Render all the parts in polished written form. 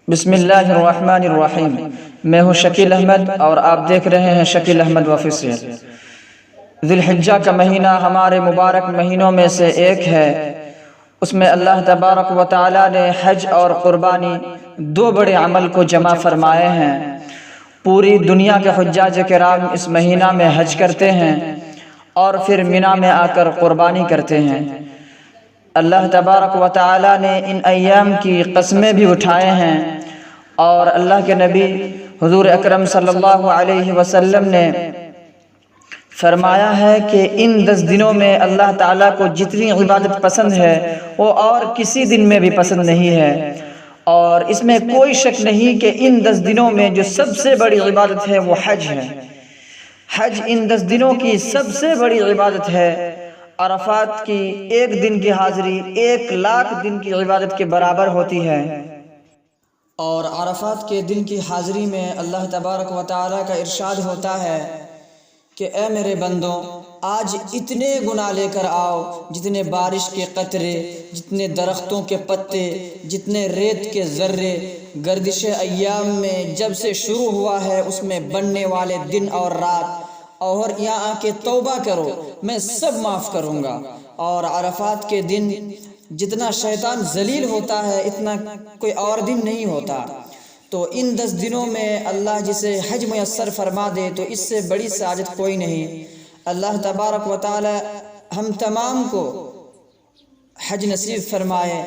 بسم اللہ الرحمن الرحیم۔ میں ہوں شکیل احمد اور آپ دیکھ رہے ہیں شکیل احمد آفیشیل۔ ذی الحجہ کا مہینہ ہمارے مبارک مہینوں میں سے ایک ہے۔ اس میں اللہ تبارک و تعالی نے حج اور قربانی دو بڑے عمل کو جمع فرمائے ہیں۔ پوری دنیا کے حجاج کرام اس مہینہ میں حج کرتے ہیں اور پھر منی میں آ کر قربانی کرتے ہیں۔ اللہ تبارک و تعالی نے ان ایام کی قسمیں بھی اٹھائے ہیں اور اللہ کے نبی حضور اکرم صلی اللہ علیہ وسلم نے فرمایا ہے کہ ان 10 دنوں میں اللہ تعالیٰ کو جتنی عبادت پسند ہے وہ اور کسی دن میں بھی پسند نہیں ہے، اور اس میں کوئی شک نہیں کہ ان 10 دنوں میں جو سب سے بڑی عبادت ہے وہ حج ہے۔ حج ان 10 دنوں کی سب سے بڑی عبادت ہے۔ عرفات کی ایک دن کی حاضری 1,00,000 دن کی عبادت کے برابر ہوتی ہے، اور عرفات کے دن کی حاضری میں اللہ تبارک و تعالیٰ کا ارشاد ہوتا ہے کہ اے میرے بندوں، آج اتنے گناہ لے کر آؤ جتنے بارش کے قطرے، جتنے درختوں کے پتے، جتنے ریت کے ذرے گردش ایام میں جب سے شروع ہوا ہے اس میں بننے والے دن اور رات، اور یہاں آ کے توبہ کرو، میں سب معاف کروں گا۔ اور عرفات کے دن جتنا شیطان ذلیل ہوتا ہے اتنا کوئی اور دن نہیں ہوتا۔ تو ان 10 دنوں میں اللہ جسے حج میسر فرما دے تو اس سے بڑی سعادت کوئی نہیں۔ اللہ تبارک و تعالی ہم تمام کو حج نصیب فرمائے،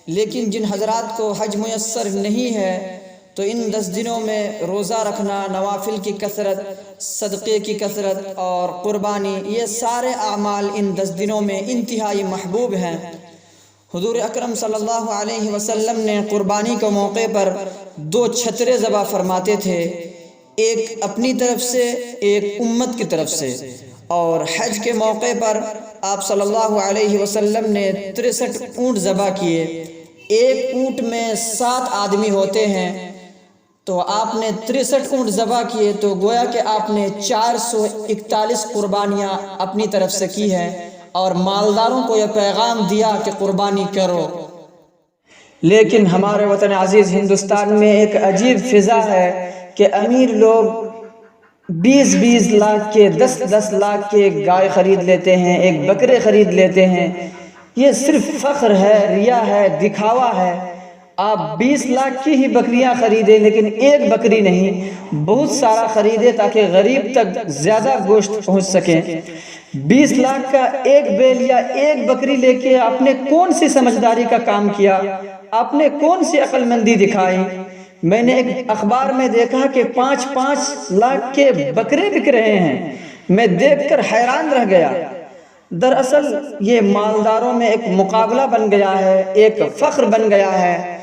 لیکن جن حضرات کو حج میسر نہیں ہے تو ان 10 دنوں میں روزہ رکھنا، نوافل کی کثرت، صدقے کی کثرت اور قربانی، یہ سارے اعمال ان 10 دنوں میں انتہائی محبوب ہیں۔ حضور اکرم صلی اللہ علیہ وسلم نے قربانی کے موقع پر 2 چھترے ذبح فرماتے تھے، ایک اپنی طرف سے ایک امت کی طرف سے۔ اور حج کے موقع پر آپ صلی اللہ علیہ وسلم نے 63 اونٹ ذبح کیے۔ ایک اونٹ میں 7 آدمی ہوتے ہیں، تو آپ نے 63 اونٹ ذبح کیے، تو گویا کہ آپ نے 441 قربانیاں اپنی طرف سے کی ہیں، اور مالداروں کو یہ پیغام دیا کہ قربانی کرو۔ لیکن ہمارے وطن عزیز ہندوستان میں ایک عجیب فضا ہے کہ امیر لوگ 20 لاکھ کے 10 لاکھ کے گائے خرید لیتے ہیں، ایک بکرے خرید لیتے ہیں۔ یہ صرف فخر ہے، ریا ہے، دکھاوا ہے۔ آپ 20 لاکھ کی ہی بکریاں خریدیں لیکن ایک بکری نہیں، بہت سارا خریدے تاکہ غریب تک زیادہ گوشت پہنچ سکے۔ 20 لاکھ کا ایک بیل یا ایک بکری لے کے آپ نے کون سی سمجھداری کا کام کیا؟ آپ نے کون سی عقل مندی دکھائی؟ میں نے ایک اخبار میں دیکھا کہ 5 لاکھ کے بکرے بک رہے ہیں۔ میں دیکھ کر حیران رہ گیا۔ دراصل یہ مالداروں میں ایک مقابلہ بن گیا ہے، ایک فخر بن گیا ہے۔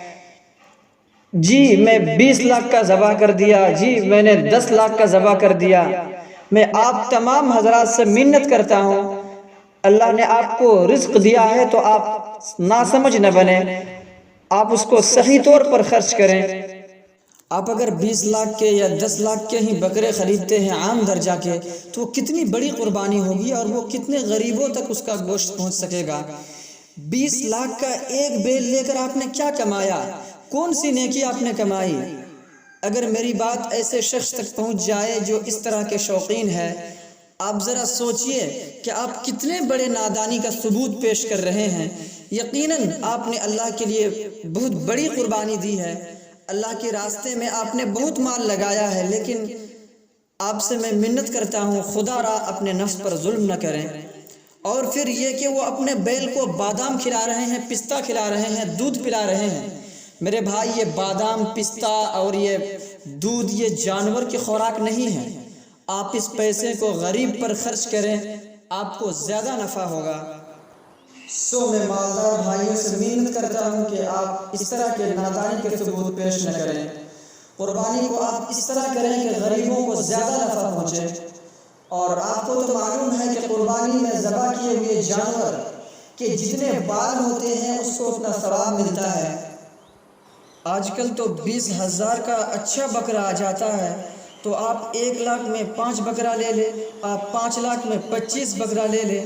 جی میں 20 لاکھ کا ذبح کر دیا، جی میں نے 10 لاکھ کا ذبح کر دیا۔ میں آپ تمام حضرات سے منت کرتا ہوں، اللہ نے آپ کو رزق دیا ہے تو آپ ناسمجھ نہ بنیں، آپ اس کو صحیح طور پر خرچ کریں۔ آپ اگر 20 لاکھ کے یا 10 لاکھ کے ہی بکرے خریدتے ہیں عام درجہ کے، تو کتنی بڑی قربانی ہوگی اور وہ کتنے غریبوں تک اس کا گوشت پہنچ سکے گا۔ 20 لاکھ کا ایک بیل لے کر آپ نے کیا کمایا؟ کون سی نیکی آپ نے کمائی؟ اگر میری بات ایسے شخص تک پہنچ جائے جو اس طرح کے شوقین ہے، آپ ذرا سوچئے کہ آپ کتنے بڑے نادانی کا ثبوت پیش کر رہے ہیں۔ یقیناً آپ نے اللہ کے لیے بہت بڑی قربانی دی ہے، اللہ کے راستے میں آپ نے بہت مال لگایا ہے، لیکن آپ سے میں منت کرتا ہوں خدا را اپنے نفس پر ظلم نہ کریں۔ اور پھر یہ کہ وہ اپنے بیل کو بادام کھلا رہے ہیں، پستہ کھلا رہے ہیں، دودھ پلا رہے ہیں۔ میرے بھائی، یہ بادام، پستہ اور یہ دودھ یہ جانور کی خوراک نہیں ہے۔ آپ اس پیسے کو غریب پر خرچ کریں، آپ کو زیادہ نفع ہوگا۔ میں مالدار بھائیوں سے منت کرتا ہوں کہ آپ اس طرح کے نادانی کے ثبوت پیش نہ کریں۔ قربانی کو آپ اس طرح کریں کہ غریبوں کو زیادہ نفع پہنچے۔ اور آپ کو تو معلوم ہے کہ قربانی میں ذبح کیے ہوئے جانور کے جتنے بال ہوتے ہیں اس کو اتنا ثواب ملتا ہے۔ آج کل تو 20,000 کا اچھا بکرا آ جاتا ہے، تو آپ 1 لاکھ میں 5 بکرا لے لیں، آپ 5 لاکھ میں 25 بکرا لے لیں۔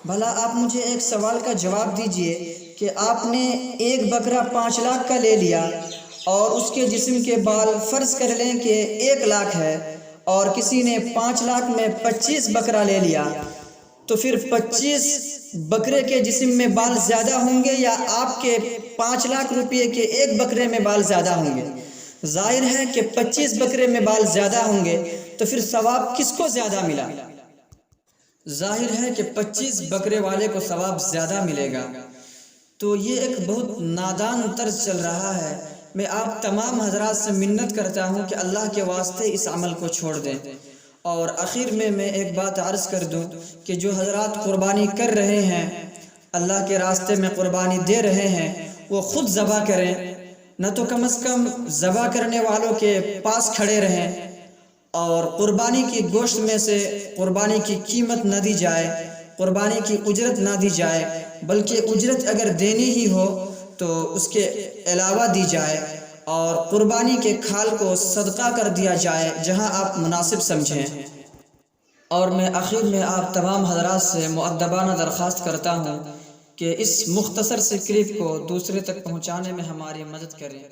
بھلا آپ مجھے ایک سوال کا جواب دیجئے کہ آپ نے ایک بکرا 5 لاکھ کا لے لیا، اور اس کے جسم کے بال فرض کر لیں کہ 1,00,000 ہے اور کسی نے 5 لاکھ میں 25 بکرا لے لیا، تو پھر 25 بکرے کے جسم میں بال زیادہ ہوں گے یا آپ کے 5 لاکھ روپے کے ایک بکرے میں بال زیادہ ہوں گے؟ ظاہر ہے کہ 25 بکرے میں بال زیادہ ہوں گے، تو پھر ثواب کس کو زیادہ ملا؟ ظاہر ہے کہ 25 بکرے والے کو ثواب زیادہ ملے گا۔ تو یہ ایک بہت نادان طرز چل رہا ہے۔ میں آپ تمام حضرات سے منت کرتا ہوں کہ اللہ کے واسطے اس عمل کو چھوڑ دیں۔ اور آخر میں ایک بات عرض کر دوں کہ جو حضرات قربانی کر رہے ہیں، اللہ کے راستے میں قربانی دے رہے ہیں، وہ خود ذبح کریں، نہ تو کم از کم ذبح کرنے والوں کے پاس کھڑے رہیں، اور قربانی کی گوشت میں سے قربانی کی قیمت نہ دی جائے، قربانی کی اجرت نہ دی جائے، بلکہ اجرت اگر دینی ہی ہو تو اس کے علاوہ دی جائے، اور قربانی کے کھال کو صدقہ کر دیا جائے جہاں آپ مناسب سمجھیں۔ اور میں آخر میں آپ تمام حضرات سے مؤدبانہ درخواست کرتا ہوں کہ اس مختصر سے کلپ کو دوسرے تک پہنچانے میں ہماری مدد کریں۔